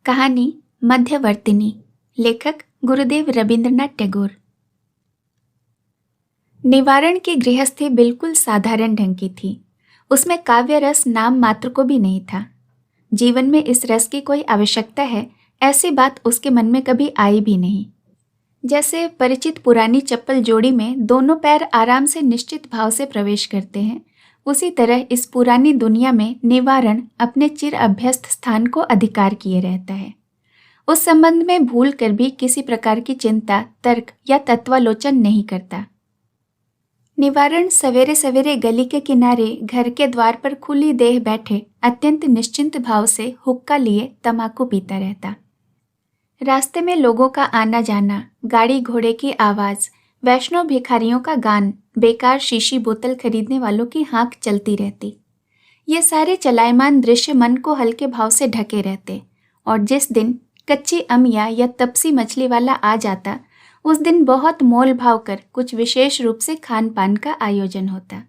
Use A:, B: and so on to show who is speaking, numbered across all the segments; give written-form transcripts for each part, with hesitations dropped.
A: कहानी मध्यवर्तिनी। लेखक गुरुदेव रवींद्रनाथ टैगोर। निवारण की गृहस्थी बिल्कुल साधारण ढंग की थी। उसमें काव्य रस नाम मात्र को भी नहीं था। जीवन में इस रस की कोई आवश्यकता है, ऐसी बात उसके मन में कभी आई भी नहीं। जैसे परिचित पुरानी चप्पल जोड़ी में दोनों पैर आराम से निश्चित भाव से प्रवेश करते हैं, उसी तरह इस पुरानी दुनिया में निवारण अपने चिर अभ्यस्त स्थान को अधिकार किए रहता है। उस संबंध में भूल कर भी किसी प्रकार की चिंता, तर्क या तत्वालोचन नहीं करता। निवारण सवेरे सवेरे गली के किनारे घर के द्वार पर खुली देह बैठे अत्यंत निश्चिंत भाव से हुक्का लिए तमाकू पीता रहता। रास्ते में लोगों का आना जाना, गाड़ी घोड़े की आवाज, वैष्णव भिखारियों का गान, बेकार शीशी बोतल खरीदने वालों की हाँक चलती रहती। ये सारे चलायमान दृश्य मन को हल्के भाव से ढके रहते, और जिस दिन कच्ची अमिया या तपसी मछली वाला आ जाता, उस दिन बहुत मोल भाव कर कुछ विशेष रूप से खान पान का आयोजन होता।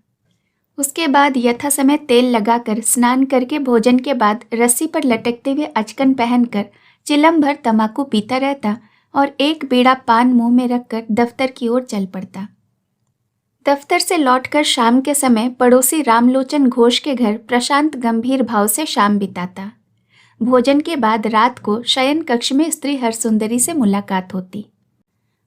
A: उसके बाद यथा समय तेल लगाकर स्नान करके भोजन के बाद रस्सी पर लटकते हुए अचकन पहनकर चिलम भर तमाकू पीता रहता और एक बीड़ा पान मुंह में रखकर दफ्तर की ओर चल पड़ता। दफ्तर से लौटकर शाम के समय पड़ोसी रामलोचन घोष के घर प्रशांत गंभीर भाव से शाम बिताता। भोजन के बाद रात को शयन कक्ष में स्त्री हरसुंदरी से मुलाकात होती।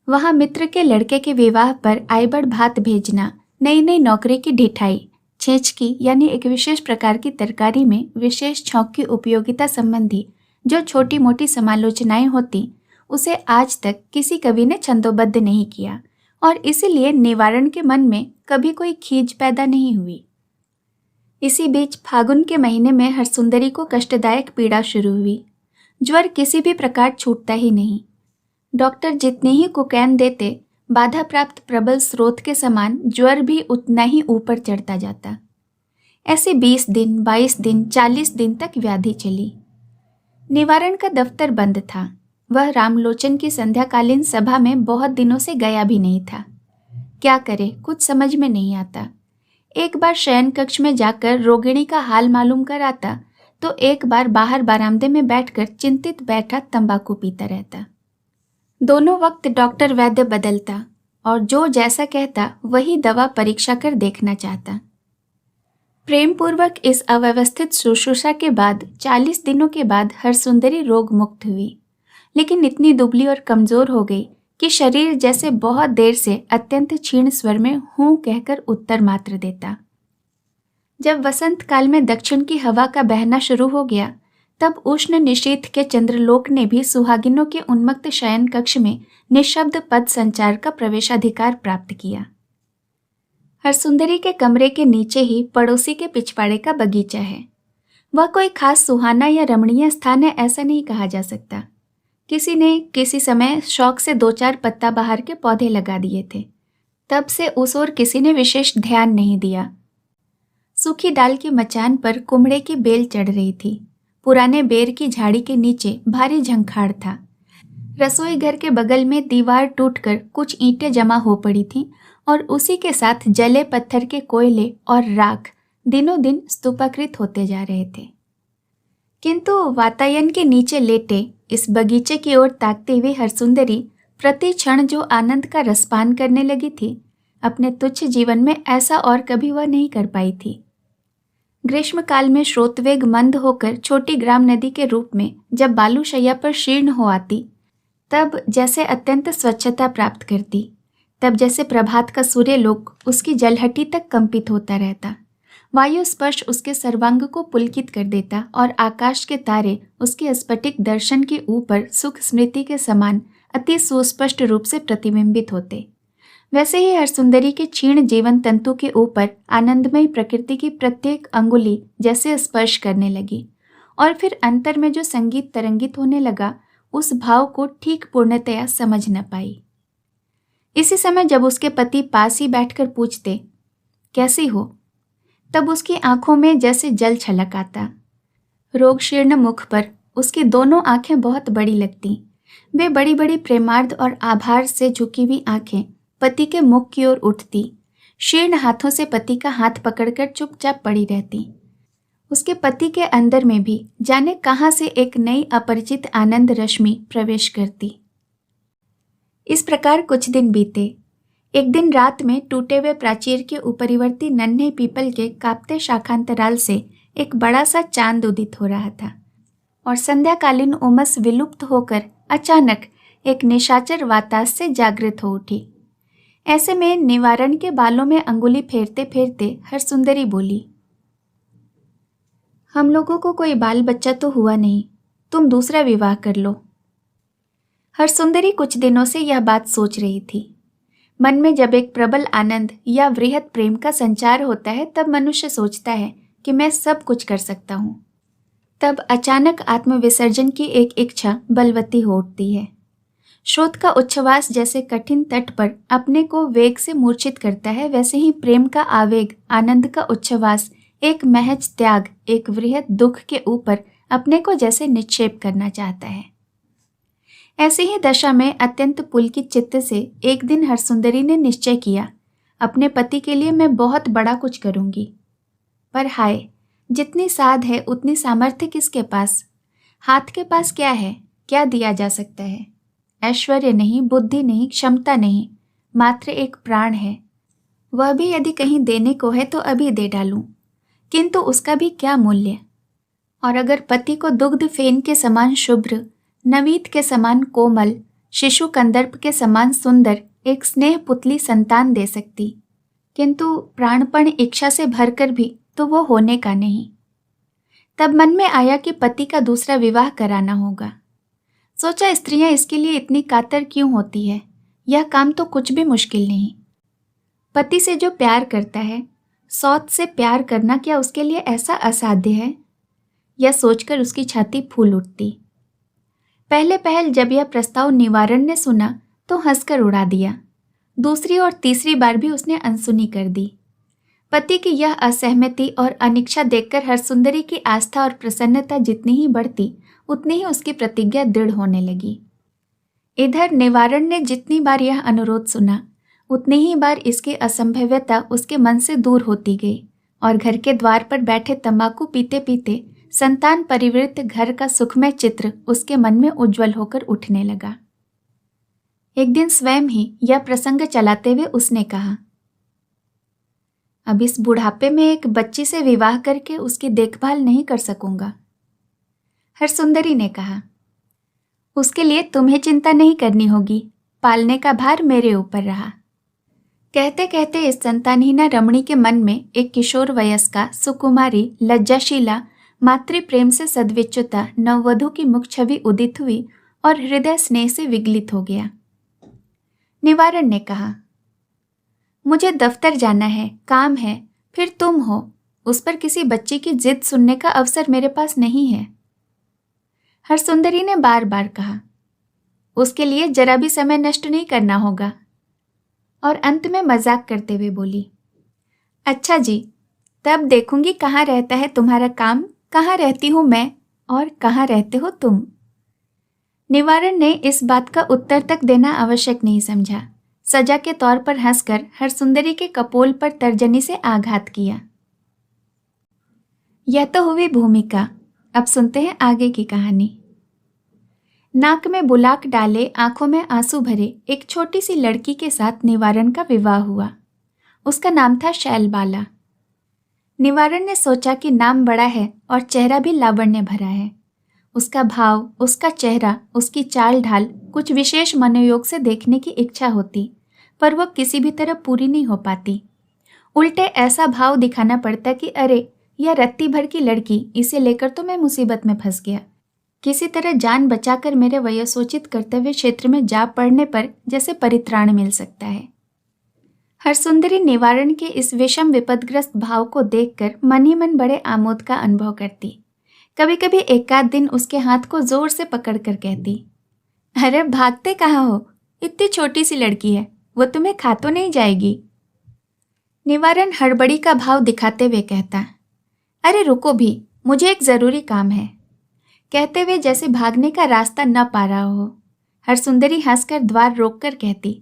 A: वहां मित्र के लड़के के विवाह पर आइबड़ भात भेजना, नई नई नौकरी की ढिठाई, छेंचकी यानी एक विशेष प्रकार की तरकारी में विशेष छौंक की उपयोगिता संबंधी जो छोटी मोटी समालोचनाएं होती, उसे आज तक किसी कवि ने छंदोबद्ध नहीं किया, और इसीलिए निवारण के मन में कभी कोई खींच पैदा नहीं हुई। इसी बीच फागुन के महीने में हरसुंदरी को कष्टदायक पीड़ा शुरू हुई। ज्वर किसी भी प्रकार छूटता ही नहीं। डॉक्टर जितने ही कोकैन देते, बाधा प्राप्त प्रबल स्रोत के समान ज्वर भी उतना ही ऊपर चढ़ता जाता। ऐसे 20 दिन, 22 दिन, 40 दिन तक व्याधि चली। निवारण का दफ्तर बंद था। वह रामलोचन की संध्याकालीन सभा में बहुत दिनों से गया भी नहीं था। क्या करे, कुछ समझ में नहीं आता। एक बार शयन कक्ष में जाकर रोगिणी का हाल मालूम कर आता, तो एक बार बाहर बरामदे में बैठकर चिंतित बैठा तंबाकू पीता रहता। दोनों वक्त डॉक्टर वैद्य बदलता, और जो जैसा कहता वही दवा परीक्षा कर देखना चाहता। प्रेम पूर्वक इस अव्यवस्थित शुश्रूषा के बाद 40 दिनों के बाद हरसुंदरी रोग मुक्त हुई, लेकिन इतनी दुबली और कमजोर हो गई कि शरीर जैसे बहुत देर से अत्यंत क्षीण स्वर में हूँ कहकर उत्तर मात्र देता। जब वसंत काल में दक्षिण की हवा का बहना शुरू हो गया, तब उष्ण निशीथ के चंद्रलोक ने भी सुहागिनों के उन्मत्त शयन कक्ष में निःशब्द पद संचार का प्रवेशाधिकार प्राप्त किया। हरसुंदरी के कमरे के नीचे ही पड़ोसी के पिछवाड़े का बगीचा है। वह कोई खास सुहाना या रमणीय स्थान है ऐसा नहीं कहा जा सकता। किसी ने किसी समय शौक से 2-4 पत्ता बहार के पौधे लगा दिए थे। तब से उस ओर किसी ने विशेष ध्यान नहीं दिया। सूखी डाल की मचान पर कुमड़े की बेल चढ़ रही थी। पुराने बेर की झाड़ी के नीचे भारी झंखाड़ था। रसोई घर के बगल में दीवार टूटकर कुछ ईंटें जमा हो पड़ी थीं, और उसी के साथ जले पत्थर के कोयले और राख दिनों दिन स्तूपाकृत होते जा रहे थे। किंतु वातायन के नीचे लेटे इस बगीचे की ओर ताकते हुए हरसुंदरी प्रति क्षण जो आनंद का रसपान करने लगी थी, अपने तुच्छ जीवन में ऐसा और कभी वह नहीं कर पाई थी। ग्रीष्म काल में स्रोतवेग मंद होकर छोटी ग्राम नदी के रूप में जब बालूशैया पर शीर्ण हो आती, तब जैसे अत्यंत स्वच्छता प्राप्त करती, तब जैसे प्रभात का सूर्यलोक उसकी जलहटी तक कंपित होता रहता। वायु स्पर्श उसके सर्वांग को पुलकित कर देता, और आकाश के तारे उसके स्फटिक दर्शन के ऊपर सुख स्मृति के समान अति सुस्पष्ट रूप से प्रतिबिंबित होते। वैसे ही हरसुंदरी के क्षीण जीवन तंतु के ऊपर आनंदमयी प्रकृति की प्रत्येक अंगुली जैसे स्पर्श करने लगी, और फिर अंतर में जो संगीत तरंगित होने लगा, उस भाव को ठीक पूर्णतया समझ न पाई। इसी समय जब उसके पति पास ही बैठकर पूछते, कैसी हो, तब उसकी आंखों में जैसे जल छलक आता। रोग शीर्ण मुख पर उसकी दोनों आंखें बहुत बड़ी लगती। वे बड़ी बड़ी प्रेमार्ध और आभार से झुकी हुई आंखें पति के मुख की ओर उठती, शीर्ण हाथों से पति का हाथ पकड़कर चुपचाप पड़ी रहती। उसके पति के अंदर में भी जाने कहाँ से एक नई अपरिचित आनंद रश्मि प्रवेश करती। इस प्रकार कुछ दिन बीते। एक दिन रात में टूटे हुए प्राचीर के ऊपरीवर्ती नन्हे पीपल के कांपते शाखांतराल से एक बड़ा सा चांद उदित हो रहा था और संध्याकालीन उमस विलुप्त होकर अचानक एक निशाचर वातास से जागृत हो उठी। ऐसे में निवारण के बालों में अंगुली फेरते फेरते हरसुंदरी बोली, हम लोगों को कोई बाल बच्चा तो हुआ नहीं, तुम दूसरा विवाह कर लो। हरसुंदरी कुछ दिनों से यह बात सोच रही थी। मन में जब एक प्रबल आनंद या वृहद प्रेम का संचार होता है तब मनुष्य सोचता है कि मैं सब कुछ कर सकता हूँ। तब अचानक आत्मविसर्जन की एक इच्छा बलवती हो उठती है। शोध का उच्छ्वास जैसे कठिन तट पर अपने को वेग से मूर्छित करता है, वैसे ही प्रेम का आवेग, आनंद का उच्छ्वास एक महज त्याग, एक वृहद दुख के ऊपर अपने को जैसे निक्षेप करना चाहता है। ऐसी ही दशा में अत्यंत पुलकित चित्त से एक दिन हरसुंदरी ने निश्चय किया, अपने पति के लिए मैं बहुत बड़ा कुछ करूंगी। पर हाय, जितनी साध है उतनी सामर्थ्य किसके पास? हाथ के पास क्या है? क्या दिया जा सकता है? ऐश्वर्य नहीं, बुद्धि नहीं, क्षमता नहीं, मात्र एक प्राण है। वह भी यदि कहीं देने को है तो अभी दे डालूं, किंतु उसका भी क्या मूल्य? और अगर पति को दुग्ध फेन के समान शुभ्र, नवीत के समान कोमल, शिशु कंदर्प के समान सुंदर एक स्नेह पुतली संतान दे सकती, किंतु प्राणपण इच्छा से भरकर भी तो वो होने का नहीं। तब मन में आया कि पति का दूसरा विवाह कराना होगा। सोचा, स्त्रियां इसके लिए इतनी कातर क्यों होती है? यह काम तो कुछ भी मुश्किल नहीं। पति से जो प्यार करता है, सौत से प्यार करना क्या उसके लिए ऐसा असाध्य है? यह सोचकर उसकी छाती फूल उठती। पहले पहल जब यह प्रस्ताव निवारण ने सुना तो हंसकर उड़ा दिया। दूसरी और तीसरी बार भी उसने अनसुनी कर दी। पति की यह असहमति और अनिच्छा देखकर हरसुंदरी की आस्था और प्रसन्नता जितनी ही बढ़ती उतनी ही उसकी प्रतिज्ञा दृढ़ होने लगी। इधर निवारण ने जितनी बार यह अनुरोध सुना उतनी ही बार इसकी असंभव्यता उसके मन से दूर होती गई और घर के द्वार पर बैठे तंबाकू पीते पीते संतान परिवृत घर का सुखमय चित्र उसके मन में उज्जवल होकर उठने लगा। एक दिन स्वयं ही यह प्रसंग चलाते हुए उसने कहा, अब इस बुढ़ापे में एक बच्ची से विवाह करके उसकी देखभाल नहीं कर सकूंगा। हरसुंदरी ने कहा, उसके लिए तुम्हें चिंता नहीं करनी होगी, पालने का भार मेरे ऊपर रहा। कहते कहते इस संतानहीना रमणी के मन में एक किशोर वयस्का, सुकुमारी, लज्जाशीला, मातृ प्रेम से सद्विच्युता नववधू की मुख छवि उदित हुई और हृदय स्नेह से विगलित हो गया। निवारण ने कहा, मुझे दफ्तर जाना है, काम है, फिर तुम हो, उस पर किसी बच्ची की जिद सुनने का अवसर मेरे पास नहीं है। हरसुंदरी ने बार बार कहा, उसके लिए जरा भी समय नष्ट नहीं करना होगा, और अंत में मजाक करते हुए बोली, अच्छा जी, तब देखूंगी कहाँ रहता है तुम्हारा काम, कहाँ रहती हूँ मैं और कहाँ रहते हो तुम। निवारण ने इस बात का उत्तर तक देना आवश्यक नहीं समझा। सजा के तौर पर हंसकर हरसुंदरी के कपोल पर तर्जनी से आघात किया। यह तो हुई भूमिका। अब सुनते हैं आगे की कहानी। नाक में बुलाक डाले, आंखों में आंसू भरे एक छोटी सी लड़की के साथ निवारण का विवाह हुआ। उसका नाम था शैलबाला। निवारण ने सोचा कि नाम बड़ा है और चेहरा भी लावण्य भरा है। उसका भाव, उसका चेहरा, उसकी चाल ढाल कुछ विशेष मनोयोग से देखने की इच्छा होती, पर वह किसी भी तरह पूरी नहीं हो पाती। उल्टे ऐसा भाव दिखाना पड़ता कि अरे, यह रत्ती भर की लड़की, इसे लेकर तो मैं मुसीबत में फंस गया। किसी तरह जान बचाकर मेरे वयोसोचित कर्तव्य क्षेत्र में जा पड़ने पर जैसे परित्राण मिल सकता है। हरसुंदरी निवारण के इस विषम विपदग्रस्त भाव को देखकर मन ही मन बड़े आमोद का अनुभव करती। कभी कभी एकाध दिन उसके हाथ को जोर से पकड़कर कहती, अरे भागते कहाँ हो, इतनी छोटी सी लड़की है, वो तुम्हें खा तो नहीं जाएगी। निवारण हड़बड़ी का भाव दिखाते हुए कहता, अरे रुको भी, मुझे एक जरूरी काम है। कहते हुए जैसे भागने का रास्ता न पा रहा हो। हरसुंदरी हंसकर द्वार रोककर कहती,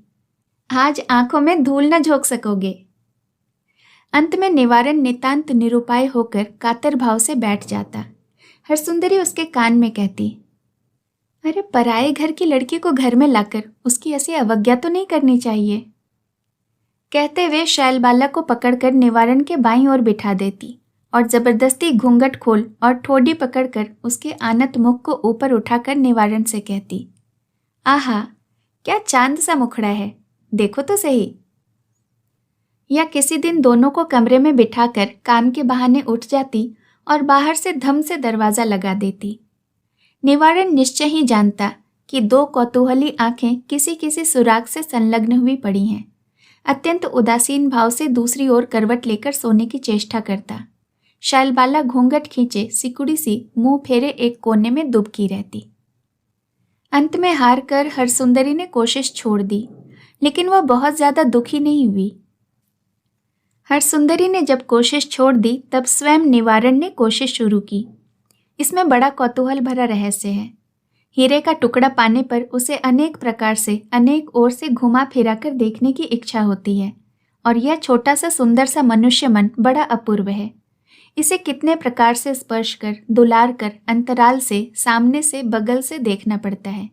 A: आज आंखों में धूल न झोंक सकोगे। अंत में निवारण नितांत निरुपाय होकर कातर भाव से बैठ जाता। हरसुंदरी उसके कान में कहती, अरे पराए घर की लड़की को घर में लाकर उसकी ऐसी अवज्ञा तो नहीं करनी चाहिए। कहते हुए शैलबाला को पकड़कर निवारण के बाईं ओर बिठा देती और जबरदस्ती घूंघट खोल और ठोडी पकड़कर उसके आनत मुख को ऊपर उठाकर निवारण से कहती, आहा, क्या चांद सा मुखड़ा है, देखो तो सही। या किसी दिन दोनों को कमरे में बिठाकर काम के बहाने उठ जाती और बाहर से धम से दरवाजा लगा देती। निवारण निश्चय ही जानता कि दो कौतूहली आंखें किसी किसी सुराग से संलग्न हुई पड़ी हैं। अत्यंत उदासीन भाव से दूसरी ओर करवट लेकर सोने की चेष्टा करता। शैलबाला घूंघट खींचे सिकुड़ी सी मुंह फेरे एक कोने में दुबकी रहती। अंत में हार कर हरसुंदरी ने कोशिश छोड़ दी, लेकिन वह बहुत ज्यादा दुखी नहीं हुई। हरसुंदरी ने जब कोशिश छोड़ दी तब स्वयं निवारण ने कोशिश शुरू की। इसमें बड़ा कौतूहल भरा रहस्य है। हीरे का टुकड़ा पाने पर उसे अनेक प्रकार से अनेक ओर से घुमा फिरा कर देखने की इच्छा होती है, और यह छोटा सा सुंदर सा मनुष्य मन बड़ा अपूर्व है। इसे कितने प्रकार से स्पर्श कर, दुलार कर, अंतराल से, सामने से, बगल से देखना पड़ता है।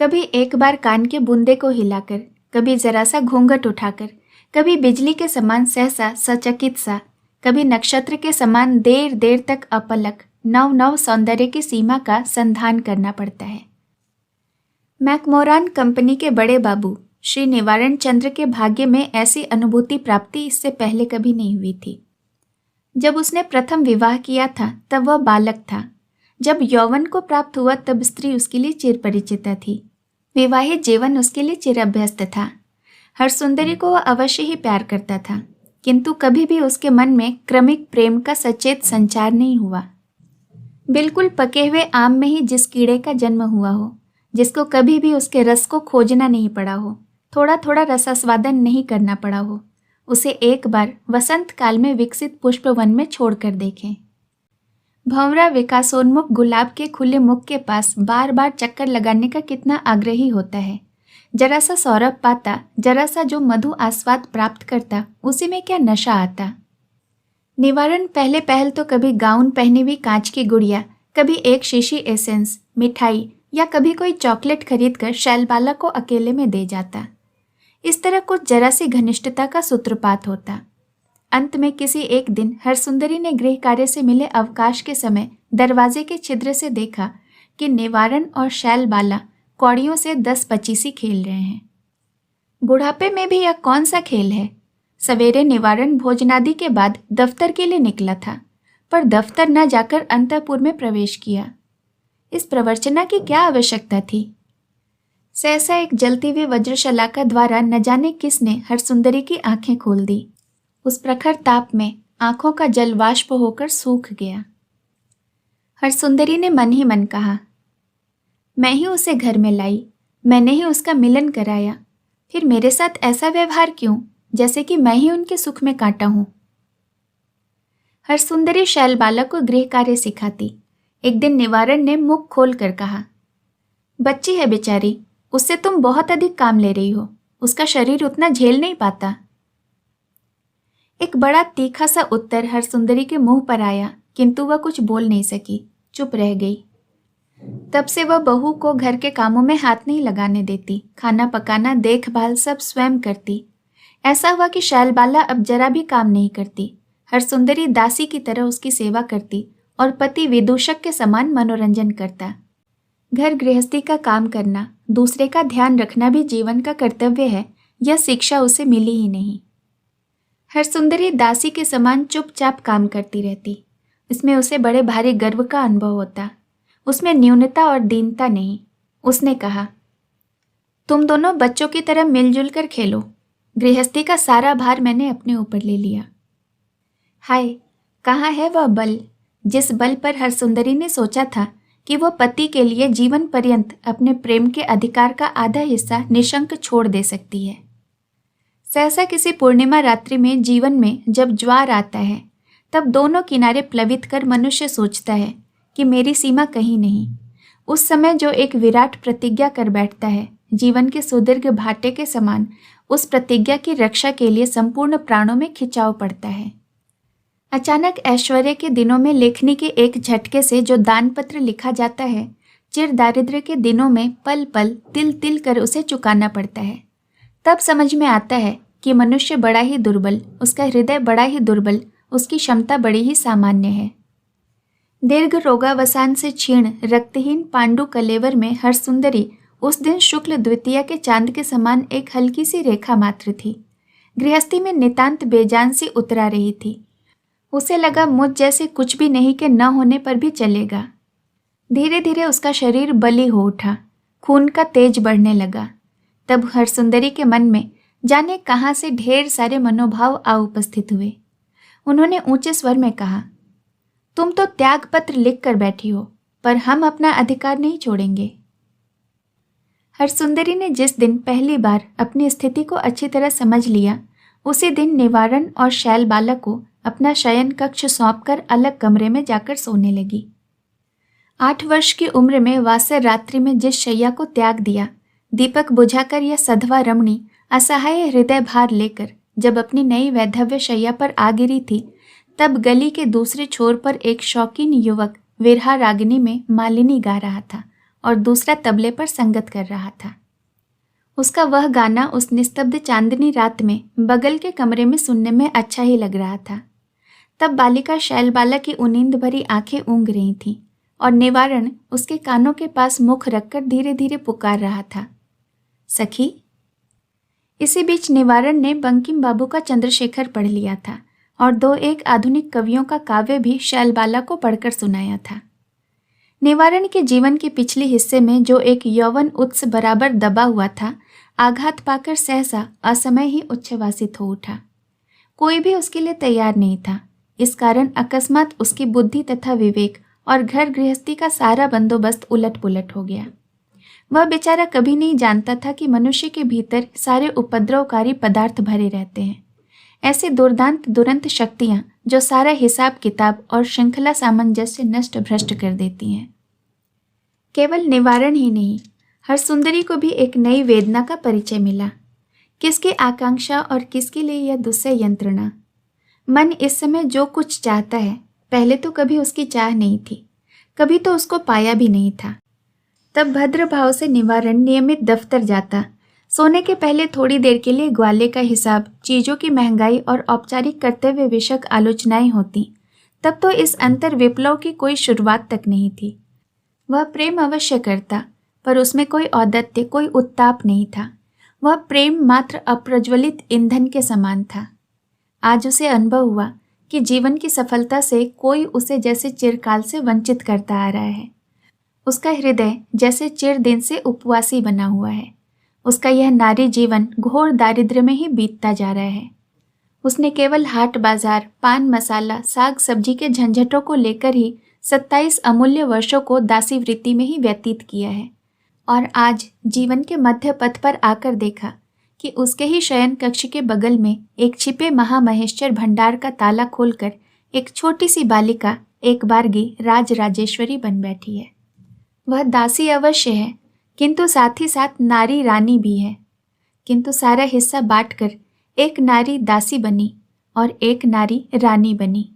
A: कभी एक बार कान के बूंदे को हिलाकर, कभी जरा सा घूंघट उठाकर, कभी बिजली के समान सहसा सचकित सा, कभी नक्षत्र के समान देर देर तक अपलक नव नव सौंदर्य की सीमा का संधान करना पड़ता है। मैकमोरान कंपनी के बड़े बाबू श्री निवारण चंद्र के भाग्य में ऐसी अनुभूति प्राप्ति इससे पहले कभी नहीं हुई थी। जब उसने प्रथम विवाह किया था तब वह बालक था। जब यौवन को प्राप्त हुआ तब स्त्री उसके लिए चिरपरिचिता थी। विवाहित जीवन उसके लिए चिरअभ्यस्त था। हरसुंदरी को वह अवश्य ही प्यार करता था, किंतु कभी भी उसके मन में क्रमिक प्रेम का सचेत संचार नहीं हुआ। बिल्कुल पके हुए आम में ही जिस कीड़े का जन्म हुआ हो, जिसको कभी भी उसके रस को खोजना नहीं पड़ा हो, थोड़ा थोड़ा रसास्वादन नहीं करना पड़ा हो, उसे एक बार वसंत काल में विकसित पुष्प वन में छोड़कर देखें। भंवरा विकासोन्मुख गुलाब के खुले मुख के पास बार बार चक्कर लगाने का कितना आग्रही होता है। जरा सा सौरभ पाता, जरा सा जो मधु आस्वाद प्राप्त करता, उसी में क्या नशा आता। निवारण पहले पहल तो कभी गाउन पहनी हुई कांच की गुड़िया, कभी एक शीशी एसेंस, मिठाई या कभी कोई चॉकलेट खरीदकर शैलबाला को अकेले में दे जाता। इस तरह कुछ जरा सी घनिष्ठता का सूत्रपात होता। अंत में किसी एक दिन हरसुंदरी ने गृह कार्य से मिले अवकाश के समय दरवाजे के छिद्र से देखा कि निवारण और शैलबाला कौड़ियों से 10-25 खेल रहे हैं। बुढ़ापे में भी यह कौन सा खेल है। सवेरे निवारण भोजनादि के बाद दफ्तर के लिए निकला था, पर दफ्तर न जाकर अंतःपुर में प्रवेश किया। इस प्रवर्चना की क्या आवश्यकता थी। सहसा एक जलती हुई वज्रशलाका द्वारा न जाने किसने हरसुंदरी की आंखें खोल दी। उस प्रखर ताप में आंखों का जल वाष्प होकर सूख गया। हरसुंदरी ने मन ही मन कहा, मैं ही उसे घर में लाई, मैंने ही उसका मिलन कराया, फिर मेरे साथ ऐसा व्यवहार क्यों, जैसे कि मैं ही उनके सुख में कांटा हूं। हरसुंदरी शैलबाला को गृह कार्य सिखाती। एक दिन निवारण ने मुख खोल कर कहा, बच्ची है बेचारी, उससे तुम बहुत अधिक काम ले रही हो, उसका शरीर उतना झेल नहीं पाता। एक बड़ा तीखा सा उत्तर हरसुंदरी के मुंह पर आया, किंतु वह कुछ बोल नहीं सकी, चुप रह गई। तब से वह बहू को घर के कामों में हाथ नहीं लगाने देती, खाना पकाना, देखभाल सब स्वयं करती। ऐसा हुआ कि शैलबाला अब जरा भी काम नहीं करती। हरसुंदरी दासी की तरह उसकी सेवा करती और पति विदूषक के समान मनोरंजन करता। घर गृहस्थी का काम करना, दूसरे का ध्यान रखना भी जीवन का कर्तव्य है, यह शिक्षा उसे मिली ही नहीं। हरसुंदरी दासी के समान चुपचाप काम करती रहती। इसमें उसे बड़े भारी गर्व का अनुभव होता। उसमें न्यूनता और दीनता नहीं। उसने कहा, तुम दोनों बच्चों की तरह मिलजुल कर खेलो, गृहस्थी का सारा भार मैंने अपने ऊपर ले लिया। हाय, कहाँ है वह बल, जिस बल पर हरसुंदरी ने सोचा था कि वह पति के लिए जीवन पर्यंत अपने प्रेम के अधिकार का आधा हिस्सा निशंक छोड़ दे सकती है। सहसा किसी पूर्णिमा रात्रि में जीवन में जब ज्वार आता है, तब दोनों किनारे प्लवित कर मनुष्य सोचता है कि मेरी सीमा कहीं नहीं। उस समय जो एक विराट प्रतिज्ञा कर बैठता है, जीवन के सुदीर्घ भाटे के समान, उस प्रतिज्ञा की रक्षा के लिए संपूर्ण प्राणों में खिंचाव पड़ता है। अचानक ऐश्वर्य के दिनों में लेखनी के एक झटके से जो दान पत्र लिखा जाता है, चिर दारिद्र्य के दिनों में पल पल तिल तिल कर उसे चुकाना पड़ता है। तब समझ में आता है कि मनुष्य बड़ा ही दुर्बल, उसका हृदय बड़ा ही दुर्बल, उसकी क्षमता बड़ी ही सामान्य है। दीर्घ रोगावसान से क्षीण रक्तहीन पांडु कलेवर में हरसुंदरी उस दिन शुक्ल द्वितीया के चांद के समान एक हल्की सी रेखा मात्र थी। गृहस्थी में नितांत बेजान सी उतरा रही थी। उसे लगा मुझ जैसे कुछ भी नहीं के न होने पर भी चलेगा। धीरे धीरे उसका शरीर बली हो उठा, खून का तेज बढ़ने लगा। तब हरसुंदरी के मन में जाने कहाँ से ढेर सारे मनोभाव आ उपस्थित हुए। उन्होंने ऊंचे स्वर में कहा, तुम तो त्याग पत्र लिख कर बैठी हो, पर हम अपना अधिकार नहीं छोड़ेंगे। हरसुंदरी ने जिस दिन पहली बार अपनी स्थिति को अच्छी तरह समझ लिया, उसी दिन निवारण और शैलबाला को अपना शयन कक्ष सौंपकर अलग कमरे में जाकर सोने लगी। 8 वर्ष की उम्र में वासर रात्रि में जिस शैया को त्याग दिया, दीपक बुझाकर यह सधवा रमणी असहाय हृदय भार लेकर जब अपनी नई वैधव्य शैया पर आ गिरी थी, तब गली के दूसरे छोर पर एक शौकीन युवक विरहा रागिनी में मालिनी गा रहा था और दूसरा तबले पर संगत कर रहा था। उसका वह गाना उस निस्तब्ध चांदनी रात में बगल के कमरे में सुनने में अच्छा ही लग रहा था। तब बालिका शैलबाला की उनींद भरी आंखें ऊँग रही थीं और निवारण उसके कानों के पास मुख रखकर धीरे धीरे पुकार रहा था, सखी। इसी बीच निवारण ने बंकिम बाबू का चंद्रशेखर पढ़ लिया था और 2-1 आधुनिक कवियों का काव्य भी शैलबाला को पढ़कर सुनाया था। निवारण के जीवन के पिछले हिस्से में जो एक यौवन उत्स बराबर दबा हुआ था, आघात पाकर सहसा असमय ही उच्छ्वासित हो उठा। कोई भी उसके लिए तैयार नहीं था। इस कारण अकस्मात उसकी बुद्धि तथा विवेक और घर गृहस्थी का सारा बंदोबस्त उलट पुलट हो गया। वह बेचारा कभी नहीं जानता था कि मनुष्य के भीतर सारे उपद्रवकारी पदार्थ भरे रहते हैं, ऐसे दुर्दांत दुरंत शक्तियां जो सारा हिसाब किताब और श्रृंखला सामंजस्य नष्ट भ्रष्ट कर देती हैं। केवल निवारण ही नहीं, हरसुंदरी को भी एक नई वेदना का परिचय मिला। किसकी आकांक्षा और किसके लिए यह दुस्सह यंत्रणा। मन इस समय जो कुछ चाहता है, पहले तो कभी उसकी चाह नहीं थी, कभी तो उसको पाया भी नहीं था। तब भद्र भाव से निवारण नियमित दफ्तर जाता। सोने के पहले थोड़ी देर के लिए ग्वाले का हिसाब, चीज़ों की महंगाई और औपचारिक कर्तव्य विषयक आलोचनाएं होती। तब तो इस अंतर विप्लव की कोई शुरुआत तक नहीं थी। वह प्रेम अवश्य करता, पर उसमें कोई औदत्य, कोई उत्ताप नहीं था। वह प्रेम मात्र अप्रज्वलित ईंधन के समान था। आज उसे अनुभव हुआ कि जीवन की सफलता से कोई उसे जैसे चिरकाल से वंचित करता आ रहा है। उसका हृदय जैसे चिर दिन से उपवासी बना हुआ है। उसका यह नारी जीवन घोर दारिद्र्य में ही बीतता जा रहा है। उसने केवल हाट बाजार, पान मसाला, साग सब्जी के झंझटों को लेकर ही 27 अमूल्य वर्षों को दासी वृत्ति में ही व्यतीत किया है, और आज जीवन के मध्य पथ पर आकर देखा कि उसके ही शयन कक्ष के बगल में एक छिपे महामहेश्वर भंडार का ताला खोलकर एक छोटी सी बालिका एक बारगी राज राजेश्वरी बन बैठी है। वह दासी अवश्य है, किंतु साथ ही साथ नारी रानी भी है। किंतु सारा हिस्सा बांटकर एक नारी दासी बनी और एक नारी रानी बनी।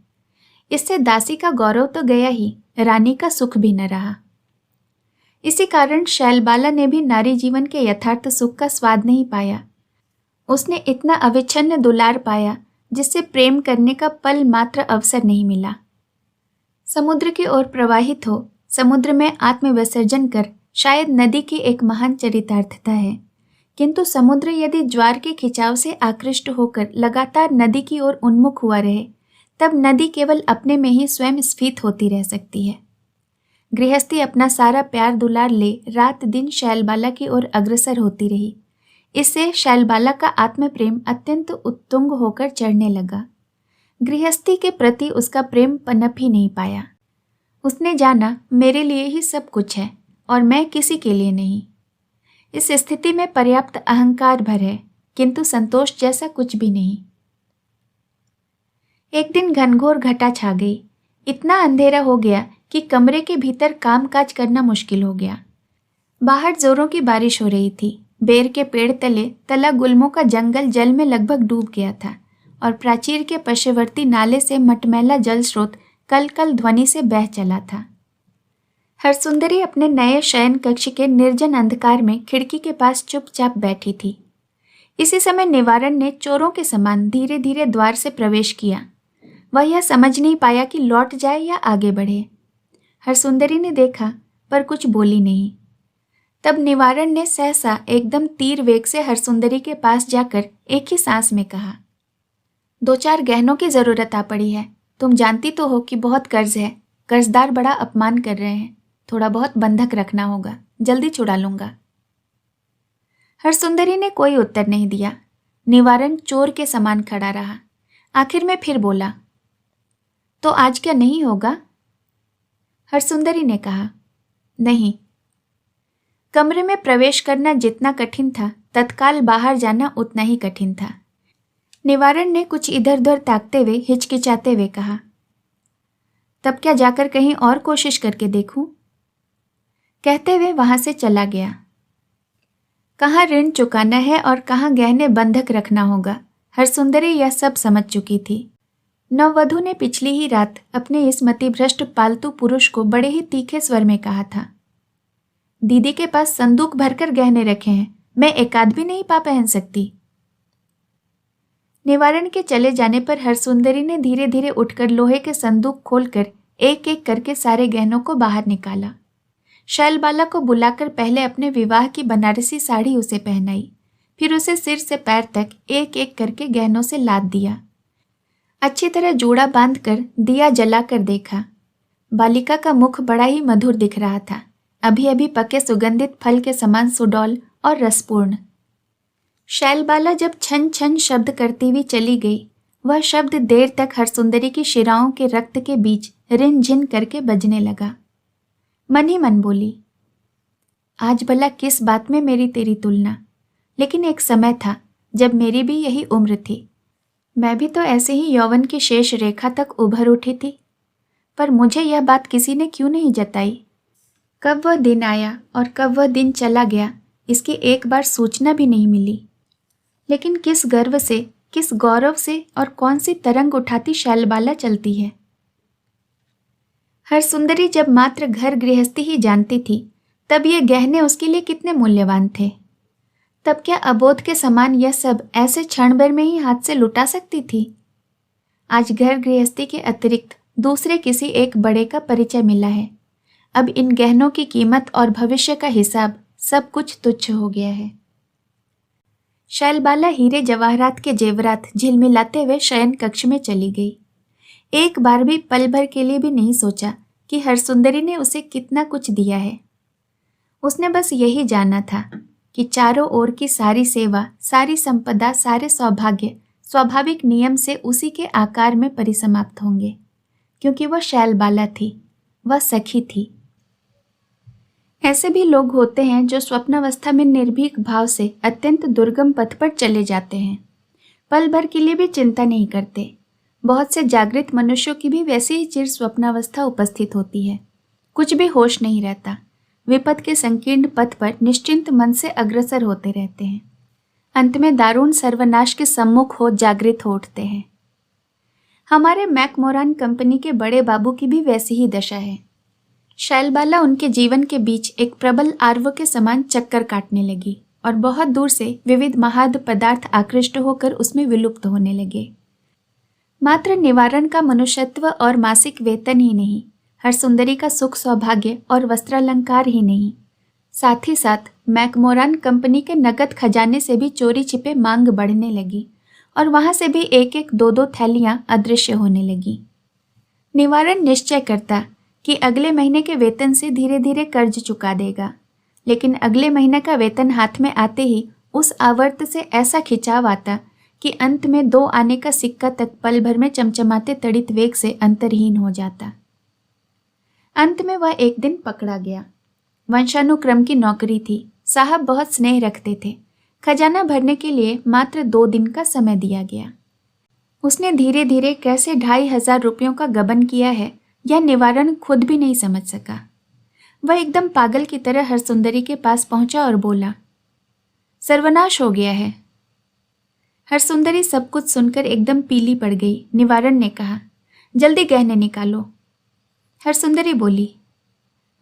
A: इससे दासी का गौरव तो गया ही, रानी का सुख भी न रहा। इसी कारण शैलबाला ने भी नारी जीवन के यथार्थ सुख का स्वाद नहीं पाया। उसने इतना अविच्छिन्न दुलार पाया जिससे प्रेम करने का पल मात्र अवसर नहीं मिला। समुद्र की ओर प्रवाहित हो, समुद्र में आत्मविसर्जन कर शायद नदी की एक महान चरितार्थता है, किंतु समुद्र यदि ज्वार के खिंचाव से आकृष्ट होकर लगातार नदी की ओर उन्मुख हुआ रहे, तब नदी केवल अपने में ही स्वयं स्फीत होती रह सकती है। गृहस्थी अपना सारा प्यार दुलार ले रात दिन शैलबाला की ओर अग्रसर होती रही। इससे शैलबाला का आत्म प्रेम अत्यंत उत्तुंग होकर चढ़ने लगा। गृहस्थी के प्रति उसका प्रेम पनप ही नहीं पाया। उसने जाना मेरे लिए ही सब कुछ है और मैं किसी के लिए नहीं। इस स्थिति में पर्याप्त अहंकार भर है, किंतु संतोष जैसा कुछ भी नहीं। एक दिन घनघोर घटा छा गई। इतना अंधेरा हो गया कि कमरे के भीतर कामकाज करना मुश्किल हो गया। बाहर जोरों की बारिश हो रही थी। बेर के पेड़ तले तला गुल्मों का जंगल जल में लगभग डूब गया था और प्राचीर के पश्चवर्ती नाले से मटमैला जल स्रोत कल कल ध्वनि से बह चला था। हरसुंदरी अपने नए शयन कक्ष के निर्जन अंधकार में खिड़की के पास चुपचाप बैठी थी। इसी समय निवारण ने चोरों के समान धीरे धीरे द्वार से प्रवेश किया। वह यह समझ नहीं पाया कि लौट जाए या आगे बढ़े। हरसुंदरी ने देखा पर कुछ बोली नहीं। तब निवारण ने सहसा एकदम तीर वेग से हरसुंदरी के पास जाकर एक ही सांस में कहा, 2-4 गहनों की जरूरत आ पड़ी है। तुम जानती तो हो कि बहुत कर्ज है, कर्जदार बड़ा अपमान कर रहे हैं, थोड़ा बहुत बंधक रखना होगा, जल्दी छुड़ा लूंगा। हरसुंदरी ने कोई उत्तर नहीं दिया। निवारण चोर के समान खड़ा रहा। आखिर में फिर बोला, तो आज क्या नहीं होगा? हरसुंदरी ने कहा, नहीं। कमरे में प्रवेश करना जितना कठिन था, तत्काल बाहर जाना उतना ही कठिन था। निवारण ने कुछ इधर उधर ताकते हुए हिचकिचाते हुए कहा, तब क्या जाकर कहीं और कोशिश करके देखूं? कहते हुए वहां से चला गया। कहाँ ऋण चुकाना है और कहाँ गहने बंधक रखना होगा, हरसुंदरी यह सब समझ चुकी थी। नववधु ने पिछली ही रात अपने इस मतिभ्रष्ट पालतू पुरुष को बड़े ही तीखे स्वर में कहा था, दीदी के पास संदूक भरकर गहने रखे हैं, मैं एक आध भी नहीं पहन सकती। निवारण के चले जाने पर हरसुंदरी ने धीरे धीरे उठकर लोहे के संदूक खोलकर एक एक करके सारे गहनों को बाहर निकाला। शैलबाला को बुलाकर पहले अपने विवाह की बनारसी साड़ी उसे पहनाई, फिर उसे सिर से पैर तक एक एक करके गहनों से लाद दिया। अच्छी तरह जूड़ा बांधकर दिया जलाकर देखा। बालिका का मुख बड़ा ही मधुर दिख रहा था, अभी अभी पके सुगंधित फल के समान सुडौल और रसपूर्ण। शैलबाला जब छन छन शब्द करती हुई चली गई, वह शब्द देर तक हरसुंदरी की शिराओं के रक्त के बीच रिन झिन करके बजने लगा। मन ही मन बोली, आज भला किस बात में मेरी तेरी तुलना, लेकिन एक समय था जब मेरी भी यही उम्र थी, मैं भी तो ऐसे ही यौवन की शेष रेखा तक उभर उठी थी, पर मुझे यह बात किसी ने क्यों नहीं जताई? कब वह दिन आया और कब वह दिन चला गया, इसकी एक बार सूचना भी नहीं मिली। लेकिन किस गर्व से, किस गौरव से और कौन सी तरंग उठाती शैलबाला चलती है। हरसुंदरी जब मात्र घर गृहस्थी ही जानती थी, तब ये गहने उसके लिए कितने मूल्यवान थे। तब क्या अबोध के समान यह सब ऐसे क्षण भर में ही हाथ से लुटा सकती थी? आज घर गृहस्थी के अतिरिक्त दूसरे किसी एक बड़े का परिचय मिला है। अब इन गहनों की कीमत और भविष्य का हिसाब सब कुछ तुच्छ हो गया है। शैलबाला हीरे जवाहरात के जेवरात झिलमिलाते हुए शयन कक्ष में चली गई। एक बार भी पल भर के लिए भी नहीं सोचा कि हरसुंदरी ने उसे कितना कुछ दिया है। उसने बस यही जाना था कि चारों ओर की सारी सेवा, सारी संपदा, सारे सौभाग्य स्वाभाविक नियम से उसी के आकार में परिसमाप्त होंगे, क्योंकि वह शैलबाला थी, वह सखी थी। ऐसे भी लोग होते हैं जो स्वप्नावस्था में निर्भीक भाव से अत्यंत दुर्गम पथ पर चले जाते हैं, पल भर के लिए भी चिंता नहीं करते। बहुत से जागृत मनुष्यों की भी वैसी ही चिर स्वप्नावस्था उपस्थित होती है, कुछ भी होश नहीं रहता, विपद के संकीर्ण पथ पर निश्चिंत मन से अग्रसर होते रहते हैं, अंत में दारुण सर्वनाश के सम्मुख हो जागृत हो उठते हैं। हमारे मैकमोरान कंपनी के बड़े बाबू की भी वैसी ही दशा है। शैलबाला उनके जीवन के बीच एक प्रबल आर्व के समान चक्कर काटने लगी और बहुत दूर से विविध महाद पदार्थ आकृष्ट होकर उसमें विलुप्त होने लगे। मात्र निवारण का मनुष्यत्व और मासिक वेतन ही नहीं, हरसुंदरी का सुख सौभाग्य और वस्त्रालंकार ही नहीं, साथ ही साथ मैकमोरान कंपनी के नगद खजाने से भी चोरी छिपे मांग बढ़ने लगी और वहां से भी एक एक दो दो थैलियां अदृश्य होने लगी। निवारण निश्चय करता कि अगले महीने के वेतन से धीरे धीरे कर्ज चुका देगा, लेकिन अगले महीने का वेतन हाथ में आते ही उस आवर्त से ऐसा खिंचाव आता कि अंत में 2 आने का सिक्का तक पल भर में चमचमाते तड़ित वेग से अंतरहीन हो जाता। अंत में वह एक दिन पकड़ा गया। वंशानुक्रम की नौकरी थी, साहब बहुत स्नेह रखते थे, खजाना भरने के लिए मात्र 2 दिन का समय दिया गया। उसने धीरे धीरे कैसे 2,500 रुपयों का गबन किया है, यह निवारण खुद भी नहीं समझ सका। वह एकदम पागल की तरह हरसुंदरी के पास पहुंचा और बोला, सर्वनाश हो गया है। हरसुंदरी सब कुछ सुनकर एकदम पीली पड़ गई। निवारण ने कहा, जल्दी गहने निकालो। हरसुंदरी बोली,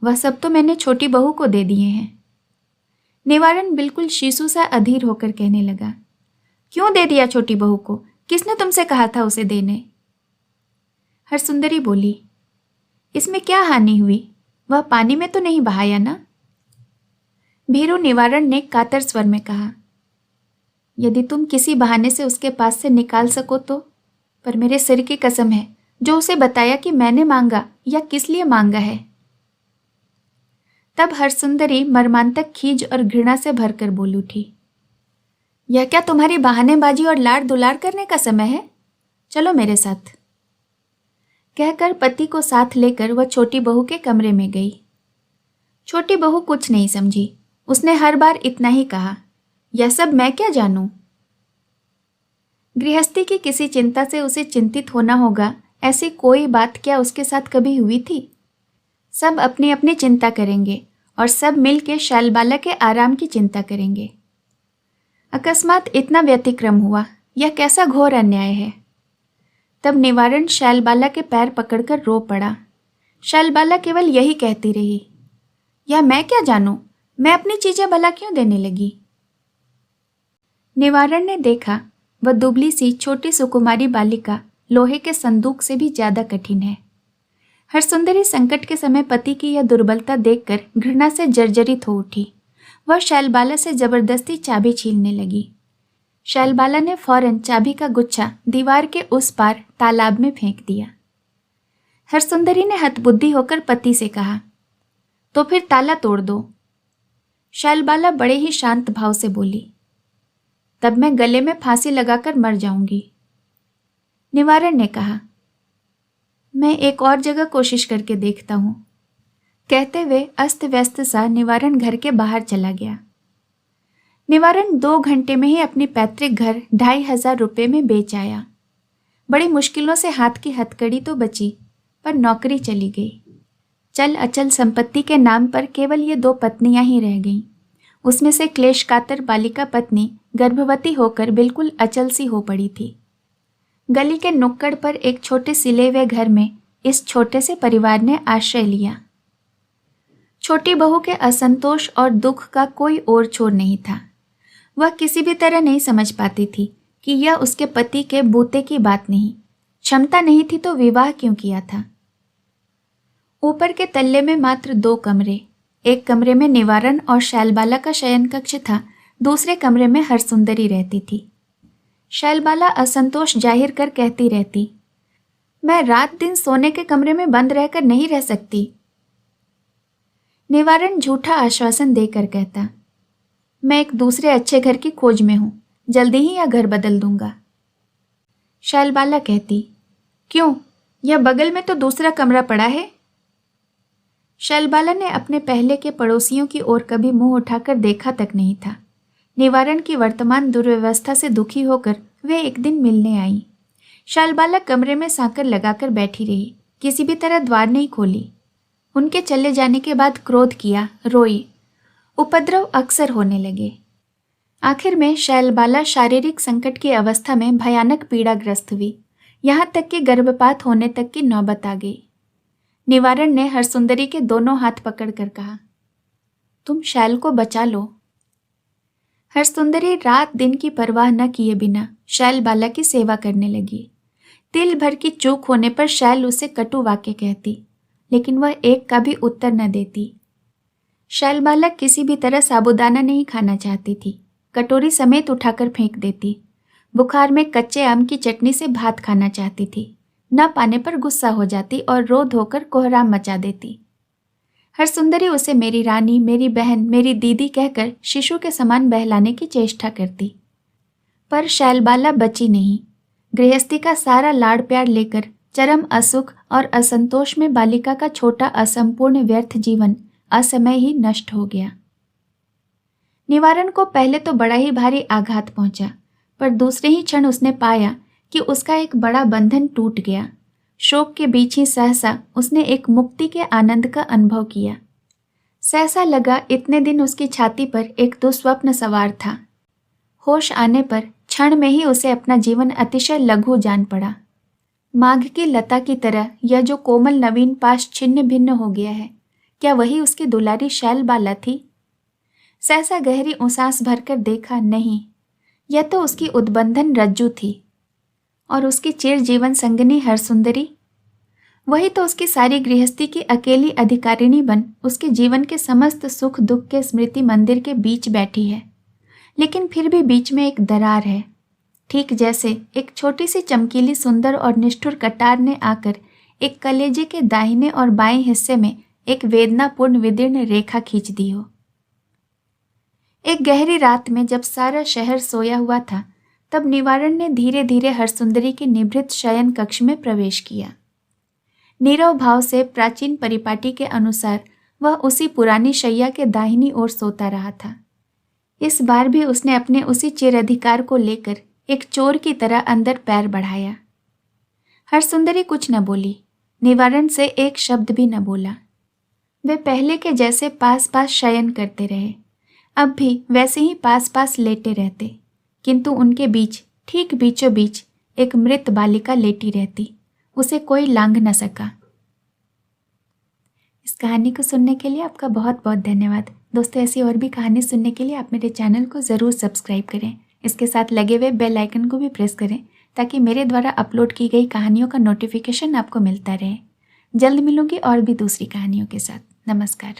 A: वह सब तो मैंने छोटी बहू को दे दिए हैं। निवारण बिल्कुल शीशु सा अधीर होकर कहने लगा, क्यों दे दिया छोटी बहू को? किसने तुमसे कहा था उसे देने? हरसुंदरी बोली, इसमें क्या हानि हुई? वह पानी में तो नहीं बहाया ना? भीरू निवारण ने कातर स्वर में कहा, यदि तुम किसी बहाने से उसके पास से निकाल सको तो, पर मेरे सिर की कसम है, जो उसे बताया कि मैंने मांगा या किस लिए मांगा है। तब हरसुंदरी मर्मांतक खीज और घृणा से भरकर बोल उठी, यह क्या तुम्हारी बहानेबाजी और लाड़ दुलार करने का समय है? चलो मेरे साथ। कहकर पति को साथ लेकर वह छोटी बहू के कमरे में गई। छोटी बहू कुछ नहीं समझी। उसने हर बार इतना ही कहा, यह सब मैं क्या जानूं? गृहस्थी की किसी चिंता से उसे चिंतित होना होगा, ऐसी कोई बात क्या उसके साथ कभी हुई थी? सब अपनी अपनी चिंता करेंगे और सब मिल के शैलबाला के आराम की चिंता करेंगे। अकस्मात इतना व्यतिक्रम हुआ, यह कैसा घोर अन्याय है। तब निवारण शैलबाला के पैर पकड़कर रो पड़ा। शैलबाला केवल यही कहती रही, यह मैं क्या जानूं, मैं अपनी चीजें भला क्यों देने लगी? निवारण ने देखा वह दुबली सी छोटी सुकुमारी बालिका लोहे के संदूक से भी ज्यादा कठिन है। हरसुंदरी संकट के समय पति की यह दुर्बलता देखकर घृणा से जर्जरित हो उठी। वह शैलबाला से जबरदस्ती चाबी छीनने लगी। शैलबाला ने फौरन चाबी का गुच्छा दीवार के उस पार तालाब में फेंक दिया। हरसुंदरी ने हतबुद्धि होकर पति से कहा, तो फिर ताला तोड़ दो। शैलबाला बड़े ही शांत भाव से बोली, तब मैं गले में फांसी लगाकर मर जाऊंगी। निवारण ने कहा, मैं एक और जगह कोशिश करके देखता हूं। कहते हुए अस्त व्यस्त सा निवारण घर के बाहर चला गया। निवारण 2 घंटे में ही अपनी पैतृक घर 2500 रुपये में बेच आया। बड़ी मुश्किलों से हाथ की हथकड़ी तो बची, पर नौकरी चली गई। चल अचल संपत्ति के नाम पर केवल ये 2 पत्नियां ही रह गईं। उसमें से क्लेश कातर बालिका पत्नी गर्भवती होकर बिल्कुल अचल सी हो पड़ी थी। गली के नुक्कड़ पर एक छोटे सिले हुए घर में इस छोटे से परिवार ने आश्रय लिया। छोटी बहू के असंतोष और दुख का कोई ओर छोर नहीं था। वह किसी भी तरह नहीं समझ पाती थी कि यह उसके पति के बूते की बात नहीं, क्षमता नहीं थी तो विवाह क्यों किया था। ऊपर के तल्ले में मात्र 2 कमरे, एक कमरे में निवारण और शैलबाला का शयन कक्ष था, दूसरे कमरे में हरसुंदरी रहती थी। शैलबाला असंतोष जाहिर कर कहती रहती, मैं रात दिन सोने के कमरे में बंद रहकर नहीं रह सकती। निवारण झूठा आश्वासन देकर कहता, मैं एक दूसरे अच्छे घर की खोज में हूं, जल्दी ही यह घर बदल दूंगा। शैलबाला कहती, क्यों, यह बगल में तो दूसरा कमरा पड़ा है। शैलबाला ने अपने पहले के पड़ोसियों की ओर कभी मुंह उठाकर देखा तक नहीं था। निवारण की वर्तमान दुर्व्यवस्था से दुखी होकर वे एक दिन मिलने आई। शैलबाला कमरे में सांकर लगाकर बैठी रही, किसी भी तरह द्वार नहीं खोली। उनके चले जाने के बाद क्रोध किया, रोई, उपद्रव अक्सर होने लगे। आखिर में शैलबाला शारीरिक संकट की अवस्था में भयानक पीड़ाग्रस्त हुई, यहाँ तक कि गर्भपात होने तक की नौबत आ गई। निवारण ने हरसुंदरी के दोनों हाथ पकड़कर कहा, तुम शैल को बचा लो। हरसुंदरी रात दिन की परवाह न किए बिना शैलबाला की सेवा करने लगी। तिल भर की चूक होने पर शैल उसे कटु वाक्य कहती, लेकिन वह एक का भी उत्तर न देती। शैलबाला किसी भी तरह साबूदाना नहीं खाना चाहती थी, कटोरी समेत उठाकर फेंक देती। बुखार में कच्चे आम की चटनी से भात खाना चाहती थी, न पाने पर गुस्सा हो जाती और रो धोकर कोहराम मचा देती। हरसुंदरी उसे मेरी रानी, मेरी बहन, मेरी दीदी कहकर शिशु के समान बहलाने की चेष्टा करती, पर शैलबाला बची नहीं। गृहस्थी का सारा लाड़ प्यार लेकर चरम असुख और असंतोष में बालिका का छोटा असंपूर्ण व्यर्थ जीवन असमय ही नष्ट हो गया। निवारण को पहले तो बड़ा ही भारी आघात पहुंचा, पर दूसरे ही क्षण उसने पाया कि उसका एक बड़ा बंधन टूट गया। शोक के बीच ही सहसा उसने एक मुक्ति के आनंद का अनुभव किया। सहसा लगा इतने दिन उसकी छाती पर एक दुस्वप्न सवार था, होश आने पर क्षण में ही उसे अपना जीवन अतिशय लघु जान पड़ा। माघ की लता की तरह यह जो कोमल नवीन पाश छिन्न भिन्न हो गया है, क्या वही उसकी दुलारी शैलबाला थी? सहसा गहरी उसास भरकर देखा, नहीं, यह तो उसकी उद्बंधन रज्जू थी। और उसकी चिर जीवन संगनी हरसुंदरी, वही तो उसकी सारी गृहस्थी की अकेली अधिकारिणी बन उसके जीवन के समस्त सुख दुख के स्मृति मंदिर के बीच बैठी है। लेकिन फिर भी बीच में एक दरार है, ठीक जैसे एक छोटी सी चमकीली सुंदर और निष्ठुर कटार ने आकर एक कलेजे के दाहिने और बाएं हिस्से में एक वेदनापूर्ण विदीर्ण रेखा खींच दी हो। एक गहरी रात में जब सारा शहर सोया हुआ था, तब निवारण ने धीरे धीरे हरसुंदरी के निभृत शयन कक्ष में प्रवेश किया। नीरव भाव से प्राचीन परिपाटी के अनुसार वह उसी पुरानी शैया के दाहिनी ओर सोता रहा था। इस बार भी उसने अपने उसी चिराधिकार को लेकर एक चोर की तरह अंदर पैर बढ़ाया। हरसुंदरी कुछ न बोली, निवारण से एक शब्द भी न बोला। वे पहले के जैसे पास पास शयन करते रहे, अब भी वैसे ही पास पास लेटे रहते, किंतु उनके बीच, ठीक बीचों बीच एक मृत बालिका लेटी रहती, उसे कोई लांघ न सका। इस कहानी को सुनने के लिए आपका बहुत बहुत धन्यवाद। दोस्तों, ऐसी और भी कहानी सुनने के लिए आप मेरे चैनल को ज़रूर सब्सक्राइब करें। इसके साथ लगे हुए बेल आइकन को भी प्रेस करें ताकि मेरे द्वारा अपलोड की गई कहानियों का नोटिफिकेशन आपको मिलता रहे। जल्द मिलूंगी और भी दूसरी कहानियों के साथ। नमस्कार।